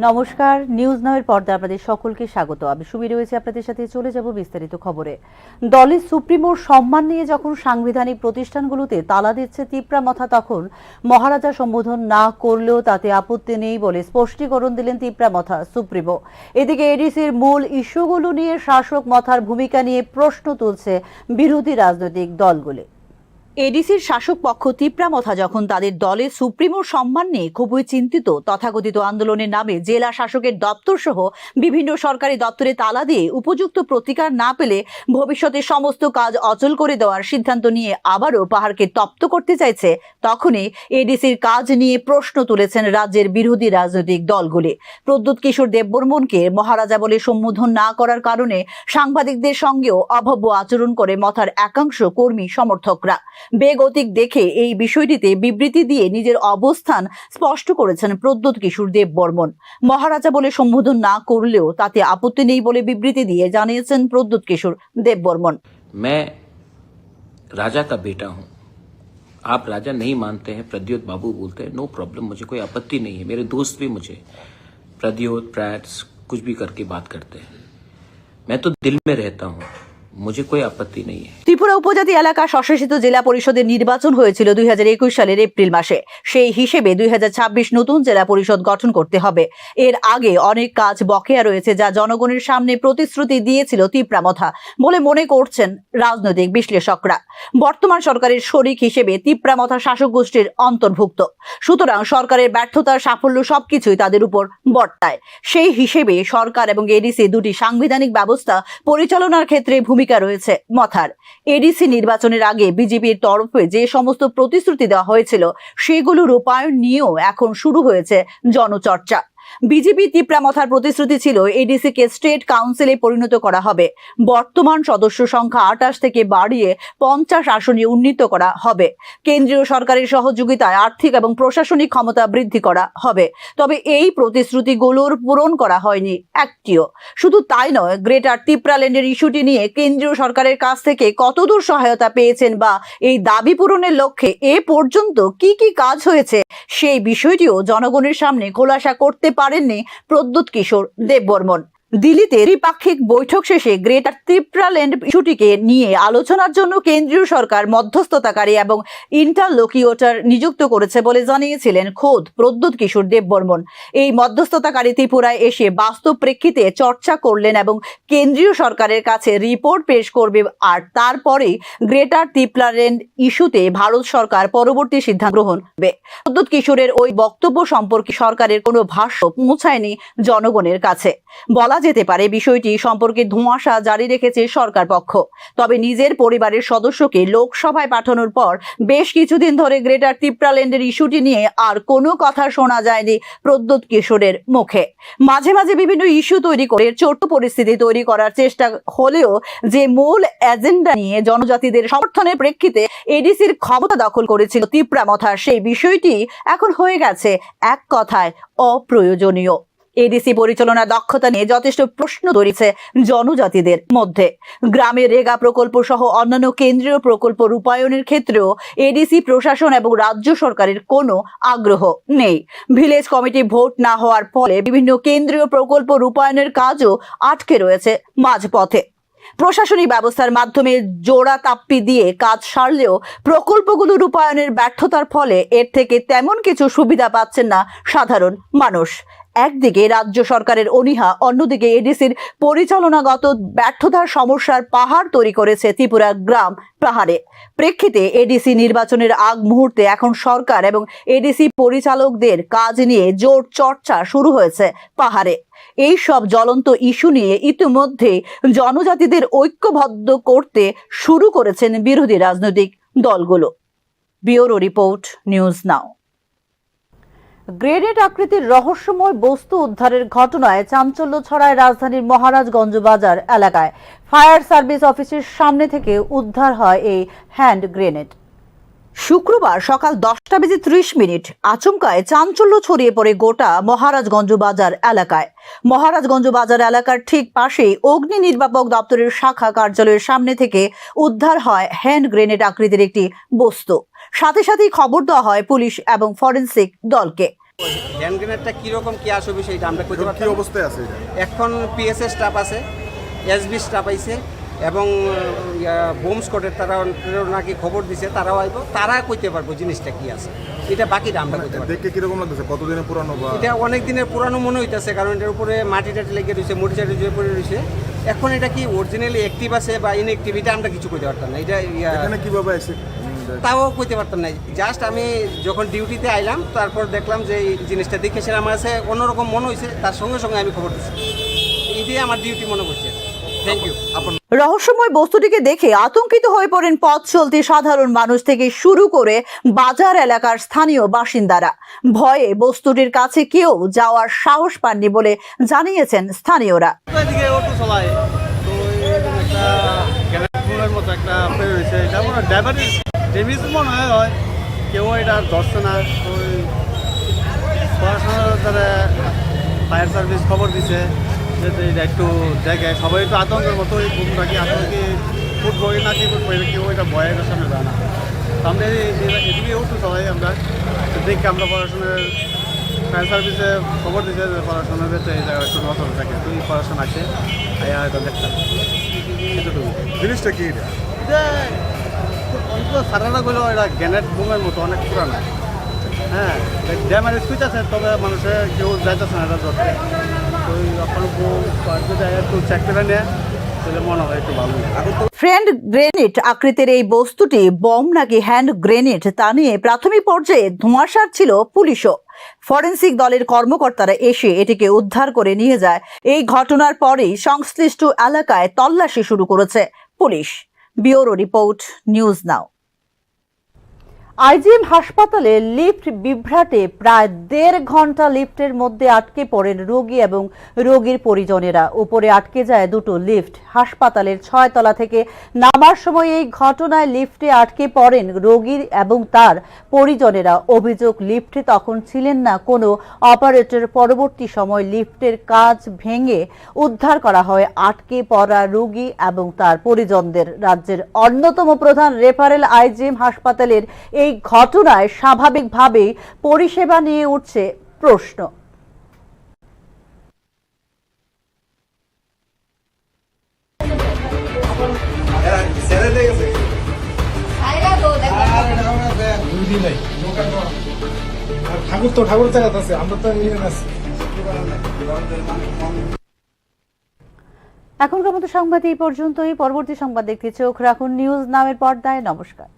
নমস্কার, নিউজ নাওয়ের পর্দায় আপনাদের সকলকে স্বাগত। আমি সুমি রয়েছে আপনাদের সাথে। চলে যাব বিস্তারিত খবরে। দলের সুপ্রিমোর সম্মান নিয়ে যখন সাংবিধানিক প্রতিষ্ঠানগুলোতে তালা দিচ্ছে তিপ্রামথা, তখন মহারাজা সম্বোধন না করলেও তাতে আপত্তি নেই বলে স্পষ্টীকরণ দিলেন তিপ্রামথা সুপ্রিমো। এদিকে এডিসির মূল ইস্যুগুলো নিয়ে শাসক মথার ভূমিকা নিয়ে প্রশ্ন তুলছে বিরোধী রাজনৈতিক দলগুলি। এডিসির শাসক পক্ষ তিপ্রামথা যখন তাদের দলের সুপ্রিমোর সম্মান নিয়ে খুবই চিন্তিত, তথাকথিত আন্দোলনের নামে জেলা শাসকের দপ্তর সহ বিভিন্ন সরকারি দপ্তরে তালা দিয়ে উপযুক্ত প্রতিকার না পেলে ভবিষ্যতে সমস্ত কাজ অচল করে দেওয়ার সিদ্ধান্ত নিয়ে আবারও পাহাড়কে তপ্ত করতে চাইছে, তখনই এডিসির কাজ নিয়ে প্রশ্ন তুলেছেন রাজ্যের বিরোধী রাজনৈতিক দলগুলি। প্রদ্যুৎ কিশোর দেববর্মনকে মহারাজা বলে সম্বোধন না করার কারণে সাংবাদিকদের সঙ্গেও অভব্য আচরণ করে মথার একাংশ কর্মী সমর্থকরা। বেগতিক দেখে এই বিষয়টিতে বিবৃতি দিয়ে নিজের অবস্থান স্পষ্ট করেছেন প্রদ্যুৎ কিশোর দেববর্মন। মহারাজা বলে সম্বোধন না করলেও তাতে আপত্তি নেই বলে বিবৃতি দিয়ে জানিয়েছেন প্রদ্যুৎ কিশোর দেববর্মন। मैं राजा का बेटा हूं, आप राजा नहीं मानते हैं, प्रद्योत बाबू बोलते हैं, नो प्रॉब्लम, मुझे कोई आपत्ति नहीं है। मेरे दोस्त भी मुझे प्रद्योत प्रैट्स कुछ भी करके बात करते हैं, मैं तो दिल में रहता हूं, मुझे कोई आपत्ति नहीं है। ত্রিপুরা উপজাতি এলাকা স্বশাসিত জেলা পরিষদের নির্বাচন হয়েছিল 2021 সালের এপ্রিল মাসে। সেই হিসেবে 2026 নতুন জেলা পরিষদ গঠন করতে হবে। এর আগে অনেক কাজ বকেয়া রয়েছে, যা জনগণের সামনে প্রতিশ্রুতি দিয়েছিল তিপ্রামথা বলে মনে করছেন রাজনৈতিক বিশ্লেষকরা। বর্তমান সরকারের শরিক হিসেবে তিপ্রামথা শাসক গোষ্ঠীর অন্তর্ভুক্ত, সুতরাং সরকারের ব্যর্থতার সাফল্য সবকিছুই তাদের উপর বর্তায়। সেই হিসেবে সরকার এবং এডিসি দুটি সাংবিধানিক ব্যবস্থা পরিচালনার ক্ষেত্রে ভূমিকা রয়েছে মথার। এডিসি নির্বাচনের আগে বিজেপির তরফে যে সমস্ত প্রতিশ্রুতি দেওয়া হয়েছিল সেগুলো রূপায়ণ নিয়েও এখন শুরু হয়েছে জনচর্চা। বিজেপি তিপ্রামথার প্রতিশ্রুতি ছিল এডিসি কে স্টেট কাউন্সিলে পরিণত করা হবে, বর্তমান সদস্য সংখ্যা 28 থেকে বাড়িয়ে 50 আসনে উন্নীত করা হবে, কেন্দ্রীয় সরকারের সহযোগিতায় আর্থিক এবং প্রশাসনিক ক্ষমতা বৃদ্ধি করা হবে। তবে এই প্রতিশ্রুতিগুলোর পূরণ করা হয়নি একটিও। শুধু তাই নয়, গ্রেটার তিপ্রাল্যান্ডের ইস্যুটি নিয়ে কেন্দ্রীয় সরকারের কাছ থেকে কতদূর সহায়তা পেয়েছেন বা এই দাবি পূরণের লক্ষ্যে এ পর্যন্ত কি কি কাজ হয়েছে সেই বিষয়টিও জনগণের সামনে খোলাসা করতে পারেননি প্রদ্যুৎ কিশোর দেববর্মন। দিল্লিতে দ্বিপাক্ষিক বৈঠক শেষে গ্রেটার তিপ্রাল্যান্ড ইস্যুটিকে নিয়ে আলোচনার জন্য কেন্দ্রীয় সরকার মধ্যস্থতাকারী এবং ইন্টারলোকিউটর নিযুক্ত করেছে বলে জানিয়েছিলেন খোদ প্রদ্যুৎ কিশোর দেববর্মন। এই মধ্যস্থতাকারী ত্রিপুরায় এসে বাস্তব প্রেক্ষিতে চর্চা করলেন এবং কেন্দ্রীয় সরকারের কাছে রিপোর্ট পেশ করবে, আর তারপরে গ্রেটার তিপ্রাল্যান্ড ইস্যুতে ভারত সরকার পরবর্তী সিদ্ধান্ত গ্রহণ করবে। প্রদ্যুৎ কিশোরের ওই বক্তব্য সম্পর্কে সরকারের কোনো ভাষ্য পৌঁছায়নি জনগণের কাছে। বলা যেতে পারে বিষয়টি সম্পর্কে ধোঁয়াশা জারি রেখেছে সরকার পক্ষ। তবে নিজের পরিবারের সদস্যকে লোকসভায় পাঠানোর পর বেশ কিছুদিন ধরে গ্রেটার তিপ্রাল্যান্ডের ইস্যুটি নিয়ে আর কোনো কথা শোনা যায়নি প্রদ্যুৎ কিশোরের মুখে। মাঝে মাঝে বিভিন্ন ইস্যু তৈরি করে ছোট্ট পরিস্থিতি তৈরি করার চেষ্টা হলেও যে মূল এজেন্ডা নিয়ে জনজাতিদের সমর্থনের প্রেক্ষিতে এডিসির ক্ষমতা দখল করেছিল তিপ্রামথা, সেই বিষয়টি এখন হয়ে গেছে এক কথায় অপ্রয়োজনীয়। এডিসি পরিচালনার দক্ষতা নিয়ে যথেষ্ট প্রশ্ন ধরেছে জনজাতিদের মধ্যে। গ্রামের রেগা প্রকল্প সহ অন্যান্য কেন্দ্রীয় প্রকল্প রূপায়ণের ক্ষেত্রেও এডিসি প্রশাসন এবং রাজ্য সরকারের কোনো আগ্রহ নেই। ভিলেজ কমিটি ভোট না হওয়ার ফলে বিভিন্ন কেন্দ্রীয় প্রকল্প রূপায়ণের কাজও আটকে রয়েছে মাঝপথে। প্রশাসনিক ব্যবস্থার মাধ্যমে জোড়া তাপ্পি দিয়ে কাজ সারলেও প্রকল্পগুলো রূপায়ণের ব্যর্থতার ফলে এর থেকে তেমন কিছু সুবিধা পাচ্ছেন না সাধারণ মানুষ। একদিকে রাজ্য সরকারের অনীহা, অন্যদিকে এডিসির পরিচালনাগত ব্যর্থতার সমস্যার পাহাড় তৈরি করেছে ত্রিপুরা গ্রাম পাহাড়ে। প্রেক্ষিতে এডিসি নির্বাচনের আগ মুহূর্তে এখন সরকার এবং এডিসি পরিচালকদের কাজ নিয়ে জোর চর্চা শুরু হয়েছে পাহাড়ে। এই সব জ্বলন্ত ইস্যু নিয়ে ইতিমধ্যে জনজাতিদের ঐক্যবদ্ধ করতে শুরু করেছেন বিরোধী রাজনৈতিক দলগুলো। Bureau report, news now. Grenade আকৃতির রহস্যময় বস্তু উদ্ধারের ঘটনায় চাঞ্চল্য ছড়ায় রাজধানীর মহারাজগঞ্জ বাজার এলাকায়। ফায়ার সার্ভিস অফিসের সামনে থেকে উদ্ধার হয় এই হ্যান্ড গ্রেনেড। শুক্রবার সকাল 10:30 আচমকায় চাঞ্চল্য ছড়িয়ে পড়ে গোটা মহারাজগঞ্জ বাজার এলাকায়। মহারাজগঞ্জ বাজার এলাকার ঠিক পাশেই অগ্নি নির্বাপক দপ্তরের শাখা কার্যালয়ের সামনে থেকে উদ্ধার হয় হ্যান্ড গ্রেনেড আকৃতির একটি বস্তু। সাথে সাথেই খবর দেওয়া হয় পুলিশ এবং ফরেনসিক দলকে। হ্যান্ড গ্রেনেডটা কীরকম কী আসবে সেটা আমরা করতে কি পারতাম না। অবস্থায় আছে এটা? এখন পিএসএ স্টাফ আছে, এসবি স্টাফ আইছে এবং বোম স্কোয়াডের তারাও নাকি খবর দিছে, তারাও আইব, তারা কইতে পারবো জিনিসটা কি আছে। এটা বাকিটা আমরা কইতে পারবো। দেখে কিরকম লাগতেছে? কতদিনের পুরানো বা এটা অনেক দিনের পুরানো মনে হইতেছে, কারণ এটার উপরে মাটি টাটি লেগে রয়েছে, মুটি চাটি জুয়ে পড়ে রয়েছে। এখন এটা কি অরিজিনালি অ্যাক্টিভ আছে বা ইনঅ্যাক্টিভ এটা আমরা কিছু কইতে পারতাম না। এটা এখানে কিভাবে আছে? তাও কইতে পারতাম না। জাস্ট আমি যখন ডিউটিতে আইলাম তারপর দেখলাম যে এই জিনিসটা দেখে সেটা আমার কাছে অন্যরকম মনে হয়েছে, তার সঙ্গে সঙ্গে আমি খবর দিচ্ছি। এই দিয়ে আমার ডিউটি মনে করছে। Thank you. রহস্যময় বস্তুটিকে দেখে আতঙ্কিত হয়ে পড়েন পথ চলতি সাধারণ মানুষ থেকে শুরু করে বাজার এলাকার স্থানীয় বাসিন্দারা। ভয়ে বস্তুটির কাছে কেউ যাওয়ার সাহস পাননি বলে জানিয়েছেন স্থানীয়রা। এদিকে অটো চালায় তো এরকম একটা গ্যানেটের মতো একটা বের হয়েছে, এটা মনে হয় ড্রাইভারের ড্যামেজ মনে হয় কেউ এটা ধরছে না। তো পড়াশোনার দ্বারা ফায়ার সার্ভিস খবর দিছে যে এটা একটু জায়গায় সবাই তো আতঙ্কের মতো এই ঘুমটা কি আতঙ্কে ফুটবো না কি ফুটবো এটা কেউ এটা ভয়ের সামনে যায় না। তো আমরা এদিকে অটো চালাই আমরা, তো দেখি আমরা পড়াশোনার ফায়ার সার্ভিসে খবর দিচ্ছে যে পড়াশোনার এই জায়গায় একটু নজর থাকে, তুই পড়াশোনা আছে আয়া হয়তো দেখতাম এতটুকু। জিনিসটা কি এটা? এটা অন্তত সারাটা গেলেও এটা গ্যানেট বোমের মতো অনেক পুরানো। হ্যাঁ, ড্যামের সুইচ আছে, তবে মানুষের কেউ যাইতেছে না এটা ধরতে। তো আপনার যদি একটু চেক করে নেয় তাহলে মনে হয় একটু ভালো। ফ্রেন্ড গ্রেনেড আকৃতির এই বস্তুটি বম নাকি হ্যান্ড গ্রেনেড তা নিয়ে প্রাথমিক পর্যায়ে ধোঁয়াশার ছিল পুলিশও। ফরেনসিক দলের কর্মকর্তারা এসে এটিকে উদ্ধার করে নিয়ে যায়। এই ঘটনার পরেই সংশ্লিষ্ট এলাকায় তল্লাশি শুরু করেছে police. Bureau report, news now. IgM হাসপাতালে লিফট বিভ্রাটে প্রায় 1.5 ঘন্টা লিফটের মধ্যে আটকে পড়েন রোগী এবং রোগীর পরিজনেরা। উপরে আটকে যায় দুটো লিফট। হাসপাতালের 6 তলা থেকে নামার সময় এই ঘটনায় লিফটে আটকে পড়েন রোগী এবং তার পরিজনেরা। অভিযোগ, লিফটে তখন ছিলেন না কোনো অপারেটর। পরবর্তী সময় লিফটের কাজ ভেঙে উদ্ধার করা হয় আটকে পড়া রোগী এবং তার পরিজনদের। রাজ্যের অন্যতম প্রধান রেফারেল আইজিএম হাসপাতালের এই ঘটনায় স্বাভাবিকভাবেই পরিষেবা নিয়ে উঠছে প্রশ্ন। ঠাকুর চালাতে আছে, আমরা তো এখনকার মতো সংবাদ এই পর্যন্তই। পরবর্তী সংবাদ দেখতে চোখ রাখুন নিউজ নামের পর্দায়। নমস্কার।